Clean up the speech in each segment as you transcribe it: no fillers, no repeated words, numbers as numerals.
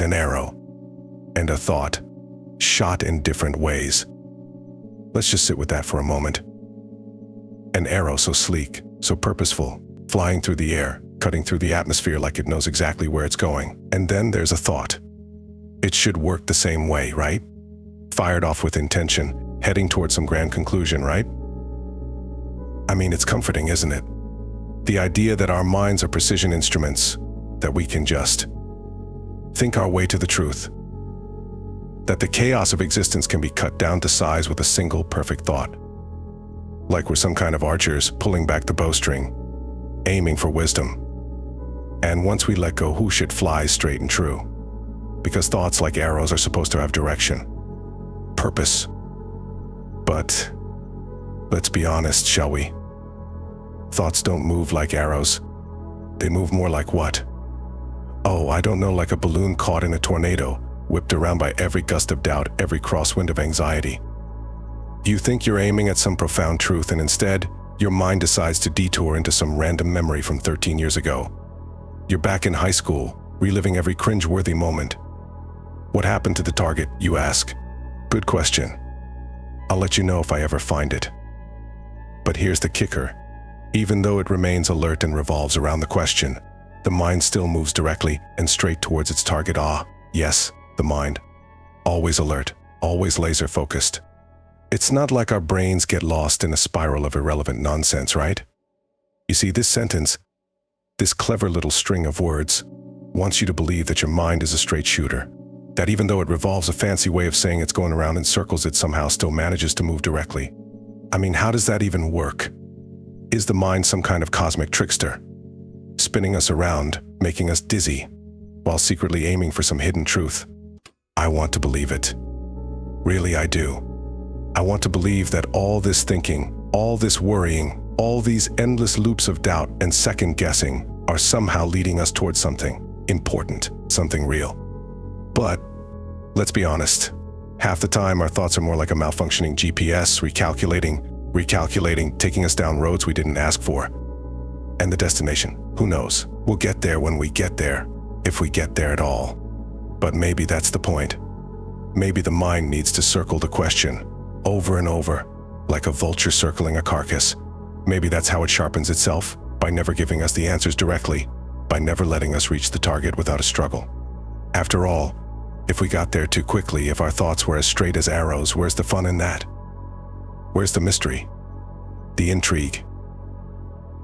an arrow, and a thought, shot in different ways. Let's just sit with that for a moment. An arrow so sleek, so purposeful, flying through the air, cutting through the atmosphere like it knows exactly where it's going. And then there's a thought. It should work the same way, right? Fired off with intention, heading towards some grand conclusion, right? I mean, it's comforting, isn't it? The idea that our minds are precision instruments, that we can just think our way to the truth. That the chaos of existence can be cut down to size with a single perfect thought. Like we're some kind of archers pulling back the bowstring, aiming for wisdom. And once we let go, who should fly straight and true? Because thoughts, like arrows, are supposed to have direction, purpose. But let's be honest, shall we? Thoughts don't move like arrows. They move more like what? Oh, I don't know, like a balloon caught in a tornado, whipped around by every gust of doubt, every crosswind of anxiety. You think you're aiming at some profound truth, and instead, your mind decides to detour into some random memory from 13 years ago. You're back in high school, reliving every cringe-worthy moment. What happened to the target, you ask? Good question. I'll let you know if I ever find it. But here's the kicker. Even though it remains alert and revolves around the question, the mind still moves directly and straight towards its target. Yes, the mind. Always alert, always laser-focused. It's not like our brains get lost in a spiral of irrelevant nonsense, right? You see, this sentence, this clever little string of words, wants you to believe that your mind is a straight shooter. That even though it revolves a fancy way of saying it's going around in circles, it somehow still manages to move directly. I mean, how does that even work? Is the mind some kind of cosmic trickster, spinning us around, making us dizzy, while secretly aiming for some hidden truth? I want to believe it. Really, I do. I want to believe that all this thinking, all this worrying, all these endless loops of doubt and second-guessing are somehow leading us towards something important, something real. But, let's be honest, half the time our thoughts are more like a malfunctioning GPS, recalculating, taking us down roads we didn't ask for. And the destination, who knows? We'll get there when we get there, if we get there at all. But maybe that's the point. Maybe the mind needs to circle the question over and over, like a vulture circling a carcass. Maybe that's how it sharpens itself, by never giving us the answers directly, by never letting us reach the target without a struggle. After all, if we got there too quickly, if our thoughts were as straight as arrows, where's the fun in that? Where's the mystery? The intrigue?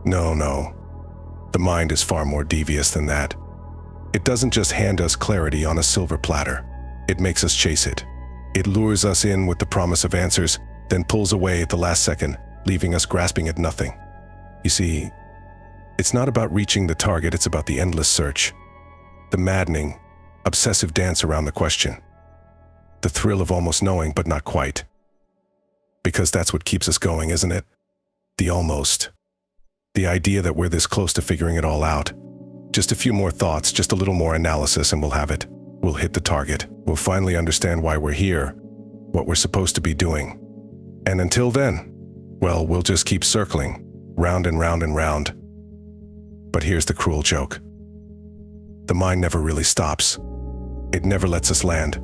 No. The mind is far more devious than that. It doesn't just hand us clarity on a silver platter. It makes us chase it. It lures us in with the promise of answers, then pulls away at the last second, leaving us grasping at nothing. You see, it's not about reaching the target, it's about the endless search. The maddening, obsessive dance around the question. The thrill of almost knowing, but not quite. Because that's what keeps us going, isn't it? The almost. The idea that we're this close to figuring it all out. Just a few more thoughts, just a little more analysis, and we'll have it. We'll hit the target. We'll finally understand why we're here, what we're supposed to be doing. And until then, well, we'll just keep circling, round and round and round. But here's the cruel joke. The mind never really stops. It never lets us land.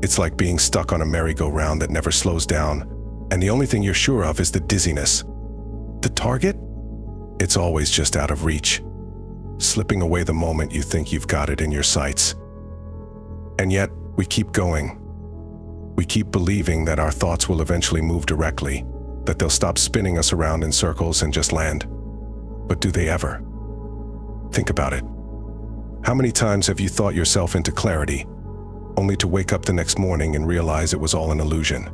It's like being stuck on a merry-go-round that never slows down, and the only thing you're sure of is the dizziness. The target? It's always just out of reach, slipping away the moment you think you've got it in your sights. And yet, we keep going. We keep believing that our thoughts will eventually move directly, that they'll stop spinning us around in circles and just land. But do they ever? Think about it. How many times have you thought yourself into clarity, only to wake up the next morning and realize it was all an illusion?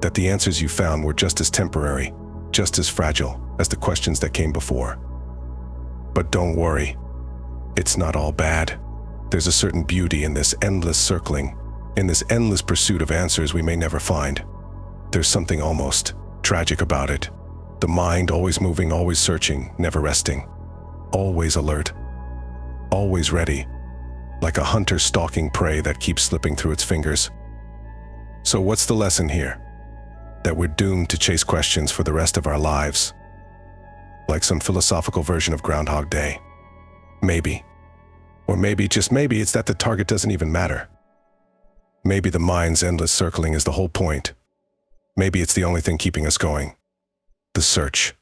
That the answers you found were just as temporary, just as fragile as the questions that came before. But don't worry, it's not all bad. There's a certain beauty in this endless circling, in this endless pursuit of answers we may never find. There's something almost tragic about it. The mind always moving, always searching, never resting. Always alert, always ready, like a hunter stalking prey that keeps slipping through its fingers. So what's the lesson here? That we're doomed to chase questions for the rest of our lives? Like some philosophical version of Groundhog Day? Maybe. Or maybe, just maybe, it's that the target doesn't even matter. Maybe the mind's endless circling is the whole point. Maybe it's the only thing keeping us going. The search.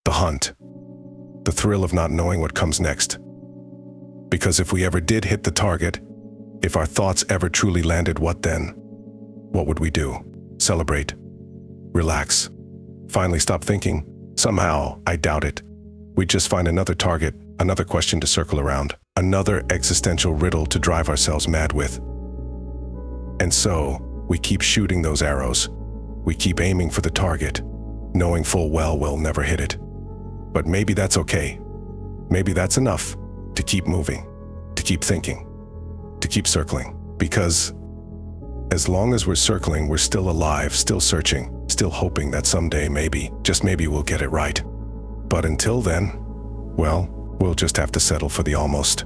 The hunt. The thrill of not knowing what comes next. Because if we ever did hit the target, if our thoughts ever truly landed, what then? What would we do? Celebrate? Relax? Finally stop thinking? Somehow, I doubt it. We'd just find another target, another question to circle around, another existential riddle to drive ourselves mad with. And so, we keep shooting those arrows. We keep aiming for the target, knowing full well we'll never hit it. But maybe that's okay. Maybe that's enough to keep moving, to keep thinking, to keep circling. Because as long as we're circling, we're still alive, still searching, still hoping that someday maybe, just maybe, we'll get it right. But until then, well, we'll just have to settle for the almost.